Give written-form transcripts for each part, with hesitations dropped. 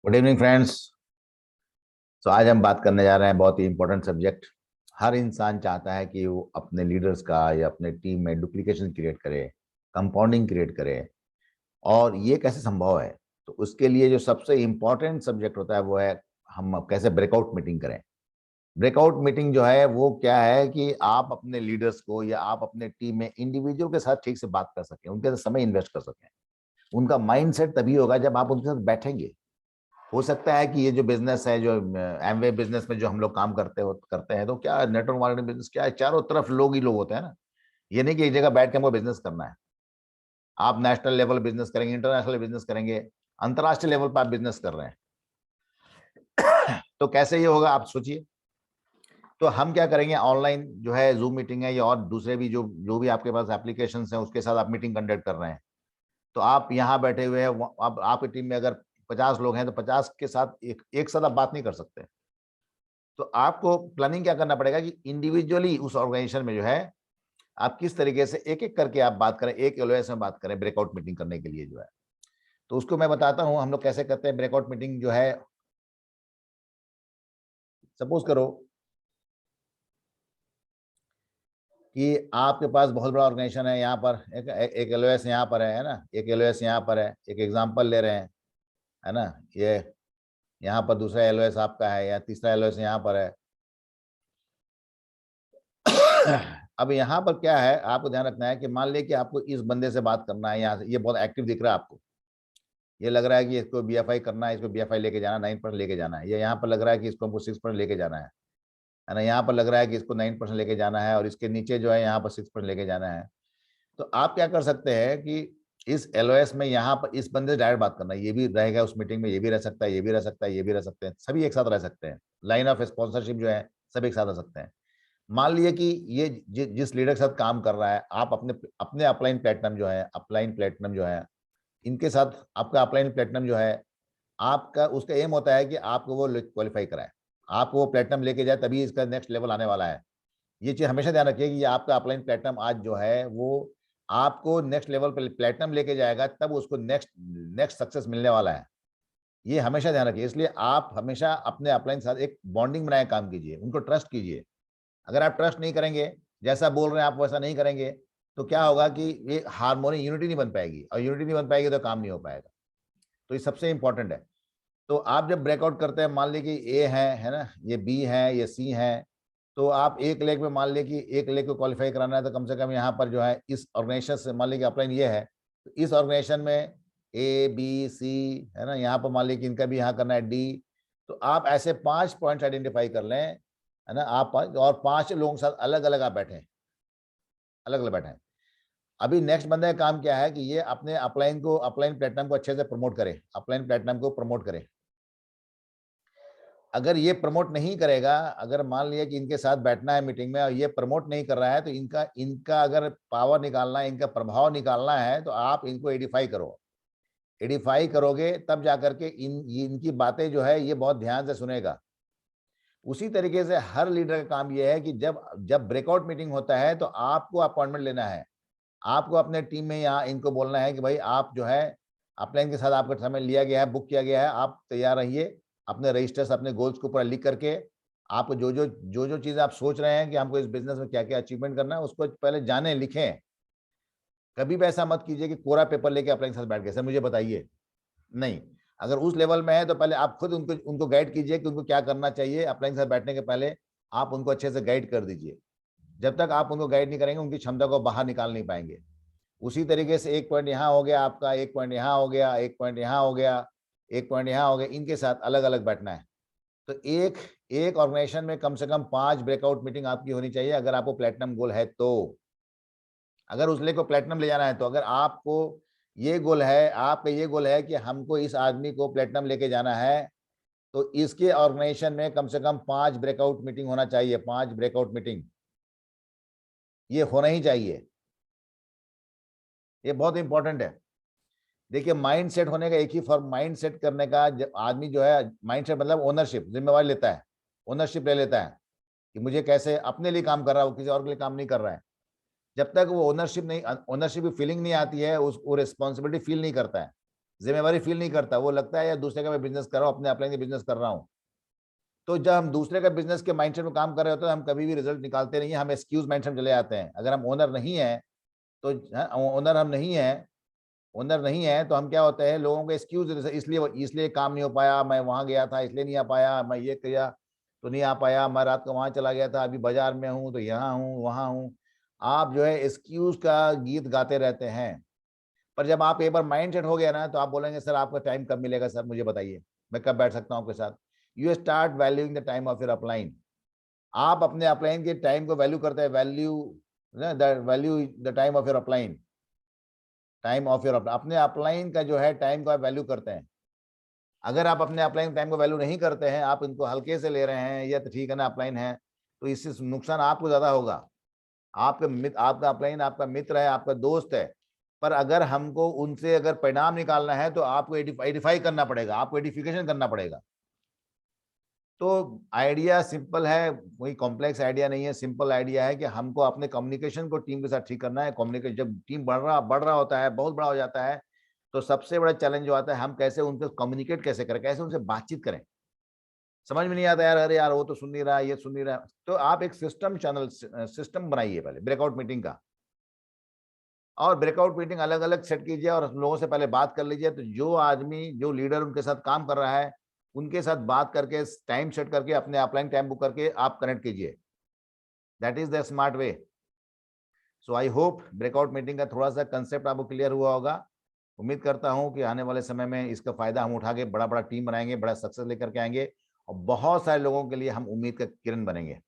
Good evening friends. तो आज हम बात करने जा रहे हैं बहुत ही इंपॉर्टेंट सब्जेक्ट। हर इंसान चाहता है कि वो अपने लीडर्स का या अपने टीम में डुप्लीकेशन क्रिएट करे, कंपाउंडिंग क्रिएट करे। और ये कैसे संभव है? तो उसके लिए जो सबसे इंपॉर्टेंट सब्जेक्ट होता है वो है हम कैसे ब्रेकआउट मीटिंग करें। ब्रेकआउट मीटिंग जो है वो क्या है कि आप अपने लीडर्स को या आप अपने टीम में इंडिविजुअल के साथ ठीक से बात कर सकें, उनके साथ समय इन्वेस्ट कर सकें। उनका माइंडसेट तभी होगा जब आप उनके साथ बैठेंगे। हो सकता है कि ये जो बिजनेस है, जो एमवे बिजनेस में जो हम लोग काम करते हैं, तो क्या नेटवर्क मार्केटिंग बिजनेस क्या है, चारों तरफ लोग ही लोग होते हैं ना। ये नहीं कि एक जगह बैठ के हमको बिजनेस करना है। आप नेशनल लेवल बिजनेस करेंगे, इंटरनेशनल बिजनेस करेंगे, अंतर्राष्ट्रीय लेवल पर आप बिजनेस कर रहे हैं। तो कैसे ये होगा आप सोचिए। तो हम क्या करेंगे, ऑनलाइन जो है जूम मीटिंग है या और दूसरे भी जो जो भी आपके पास एप्लीकेशन हैं उसके साथ आप मीटिंग कंडक्ट कर रहे हैं। तो आप यहाँ बैठे हुए हैं, अब आपकी टीम में अगर 50 लोग हैं तो 50 के साथ एक साथ आप बात नहीं कर सकते। तो आपको प्लानिंग क्या करना पड़ेगा कि इंडिविजुअली उस ऑर्गेनाइजेशन में जो है आप किस तरीके से एक एक करके आप बात करें, एक एलओएस में बात करें ब्रेकआउट मीटिंग करने के लिए जो है। तो उसको मैं बताता हूं हम लोग कैसे करते हैं ब्रेकआउट मीटिंग जो है। सपोज करो कि आपके पास बहुत बड़ा ऑर्गेनाइजेशन है, यहाँ पर एक एलओएस यहाँ पर है ना, एक एलओएस यहाँ पर है, एक एग्जाम्पल ले रहे हैं, है ना। ये यहाँ पर दूसरा एलओएस आपका है या तीसरा एलओएस यहाँ पर है। अब यहाँ पर क्या है, आपको ध्यान रखना है कि मान लिया कि आपको इस बंदे से बात करना है, यहाँ से ये बहुत एक्टिव दिख रहा है आपको, ये लग रहा है कि इसको बीएफआई करना है, इसको बीएफआई लेके जाना, 9% लेके जाना है। ये यहाँ पर लग रहा है कि इसको हमको 6% लेके जाना है ना। यहाँ पर लग रहा है कि इसको 9% लेके जाना है और इसके नीचे जो है यहाँ पर 6% लेके जाना है। तो आप क्या कर सकते हैं कि इस एलओएस में यहाँ पर इस बंदे से डायरेक्ट बात करना है। ये भी रहेगा उस मीटिंग में, ये भी रह सकता है, ये भी रह सकता है, ये भी रह सकते हैं, सभी एक साथ रह सकते हैं। लाइन ऑफ स्पॉन्सरशिप जो है सब एक साथ आ सकते हैं। मान लीजिए कि ये जिस लीडर के साथ काम कर रहा है, आप अपने अपने अपलाइन प्लेटिनम जो है इनके साथ, आपका अपलाइन प्लेटिनम जो है आपका, उसका एम होता है कि आपको वो क्वालिफाई कराए, आपको वो प्लेटिनम लेके जाए, तभी इसका नेक्स्ट लेवल आने वाला है। ये चीज हमेशा ध्यान रखिए कि ये आपका अपलाइन प्लेटिनम आज जो है वो आपको नेक्स्ट लेवल पर प्लेटिनम लेके जाएगा, तब उसको नेक्स्ट नेक्स्ट सक्सेस मिलने वाला है। ये हमेशा ध्यान रखिए। इसलिए आप हमेशा अपने अपलाइन के साथ एक बॉन्डिंग बनाए काम कीजिए, उनको ट्रस्ट कीजिए। अगर आप ट्रस्ट नहीं करेंगे, जैसा बोल रहे हैं आप वैसा नहीं करेंगे, तो क्या होगा कि ये हार्मोनी यूनिटी नहीं बन पाएगी, और यूनिटी नहीं बन पाएगी तो काम नहीं हो पाएगा। तो ये सबसे इंपॉर्टेंट है। तो आप जब ब्रेकआउट करते हैं, मान लीजिए कि ए है ना, ये बी है, ये सी है, तो आप एक लेग में मान लीजिए कि एक लेग को क्वालिफाई कराना है, तो कम से कम यहाँ पर जो है इस ऑर्गेनाइजेशन से, मान लीजिए अपलाइन ये है, तो इस ऑर्गेनाइजेशन में ए बी सी है ना, यहाँ पर मान लीजिए कि इनका भी यहाँ करना है डी। तो आप ऐसे 5 पॉइंट्स आइडेंटिफाई कर लें, है ना। आप और 5 लोगों के साथ अलग अलग आप बैठे, अलग अलग बैठे। अभी नेक्स्ट बंदे का काम क्या है कि ये अपने अपलाइन प्लेटिनम को अच्छे से प्रमोट करे, अपलाइन प्लेटिनम को प्रमोट करे। अगर ये प्रमोट नहीं करेगा, अगर मान लिया कि इनके साथ बैठना है मीटिंग में और ये प्रमोट नहीं कर रहा है, तो इनका इनका अगर पावर निकालना है, इनका प्रभाव निकालना है, तो आप इनको एडिफाई करो। एडिफाई करोगे तब जाकर के इनकी बातें जो है ये बहुत ध्यान से सुनेगा। उसी तरीके से हर लीडर का काम ये है कि जब जब ब्रेकआउट मीटिंग होता है तो आपको अपॉइंटमेंट लेना है। आपको अपने टीम में यहाँ इनको बोलना है कि भाई आप जो है अपलाइन के साथ आपका समय लिया गया है, बुक किया गया है, आप तैयार रहिए। अपने रजिस्टर्स, अपने गोल्स को पूरा लिख करके, आप जो चीजें आप सोच रहे हैं कि हमको इस बिजनेस में क्या क्या अचीवमेंट करना है, उसको पहले जाने, लिखें। कभी भी ऐसा मत कीजिए कि कोरा पेपर लेके अपलाइन के साथ बैठ गए, सर मुझे बताइए। नहीं, अगर उस लेवल में है तो पहले आप खुद उनको उनको गाइड कीजिए कि उनको क्या करना चाहिए। अपलाइन के साथ बैठने के पहले आप उनको अच्छे से गाइड कर दीजिए। जब तक आप उनको गाइड नहीं करेंगे, उनकी क्षमता को बाहर निकाल नहीं पाएंगे। उसी तरीके से एक पॉइंट यहाँ हो गया आपका, एक पॉइंट यहाँ हो गया, एक पॉइंट यहाँ हो गया, एक पॉइंट यहाँ हो गया, इनके साथ अलग अलग बैठना है। तो एक एक ऑर्गेनाइजेशन में कम से कम 5 ब्रेकआउट मीटिंग आपकी होनी चाहिए, अगर आपको प्लेटिनम गोल है तो। अगर उस को प्लेटिनम ले जाना है, तो अगर आपको ये गोल है, आपका ये गोल है कि हमको इस आदमी को प्लेटिनम लेके जाना है, तो इसके ऑर्गेनाइजेशन में कम से कम 5 ब्रेकआउट मीटिंग होना चाहिए। 5 ब्रेकआउट मीटिंग ये होना ही चाहिए। ये बहुत इंपॉर्टेंट है। देखिए, माइंड सेट होने का एक ही फॉर्म, माइंड सेट करने का आदमी जो है, माइंड सेट मतलब ओनरशिप, जिम्मेवारी लेता है, ओनरशिप ले लेता है कि मुझे कैसे अपने लिए काम कर रहा है, वो किसी और के लिए काम नहीं कर रहा है। जब तक वो ओनरशिप की फीलिंग नहीं आती है, उस वो रिस्पॉन्सिबिलिटी फील नहीं करता है। जिम्मेवारी फील नहीं करता, वो लगता है यार दूसरे का मैं बिजनेस कर रहा हूँ, अपने अपलाइन के बिजनेस कर रहा हूँ। तो जब हम दूसरे का बिजनेस के माइंडसेट में काम कर रहे होते हैं, हम कभी भी रिजल्ट निकालते नहीं है, हम एक्सक्यूज माइंडसेट में चले आते हैं। अगर हम ओनर नहीं है तो ओनर नहीं है तो हम क्या होते हैं, लोगों को एक्सक्यूज, इसलिए काम नहीं हो पाया, मैं वहां गया था इसलिए नहीं आ पाया, मैं ये किया तो नहीं आ पाया, मैं रात को वहां चला गया था, अभी बाजार में हूँ तो यहाँ हूँ वहां हूँ। आप जो है एक्सक्यूज का गीत गाते रहते हैं। पर जब आप एक बार माइंड सेट हो गया ना, तो आप बोलेंगे सर आपका टाइम कब मिलेगा, सर मुझे बताइए, मैं कब बैठ सकता हूँ आपके साथ। You start valuing the time of your upline. आप अपने अपलाइन के टाइम को वैल्यू करते हैं, value the time of your upline. Time of your अपने अपलाइन का जो है टाइम को आप वैल्यू करते हैं। अगर आप अपने अपलाइन टाइम को वैल्यू नहीं करते हैं, आप इनको हल्के से ले रहे हैं, या तो ठीक है ना अपलाइन है, तो इससे नुकसान आपको ज्यादा होगा। आपका अपलाइन आपका मित्र है, आपका दोस्त है, पर अगर हमको उनसे अगर परिणाम निकालना है तो आपको एडिफाई करना पड़ेगा, आपको एडिफिकेशन करना पड़ेगा। तो आइडिया सिंपल है, कोई कॉम्प्लेक्स आइडिया नहीं है, सिंपल आइडिया है कि हमको अपने कम्युनिकेशन को टीम के साथ ठीक करना है। कम्युनिकेशन जब टीम बढ़ रहा होता है, बहुत बड़ा हो जाता है, तो सबसे बड़ा चैलेंज जो आता है, हम कैसे उनसे कम्युनिकेट कैसे करें, कैसे उनसे बातचीत करें। समझ में नहीं आता यार, अरे यार वो तो सुन नहीं रहा, ये सुन नहीं रहा। तो आप एक सिस्टम बनाइए पहले ब्रेकआउट मीटिंग का, और ब्रेकआउट मीटिंग अलग अलग सेट कीजिए और लोगों से पहले बात कर लीजिए। तो जो आदमी जो लीडर उनके साथ काम कर रहा है, उनके साथ बात करके टाइम सेट करके अपने अपलाइन टाइम बुक करके आप कनेक्ट कीजिए। That is the smart way. So I hope breakout meeting का थोड़ा सा कंसेप्ट आपको क्लियर हुआ होगा। उम्मीद करता हूं कि आने वाले समय में इसका फायदा हम उठा के बड़ा बड़ा टीम बनाएंगे, बड़ा सक्सेस लेकर के आएंगे, और बहुत सारे लोगों के लिए हम उम्मीद का किरण बनेंगे।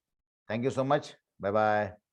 Thank you so much. Bye bye.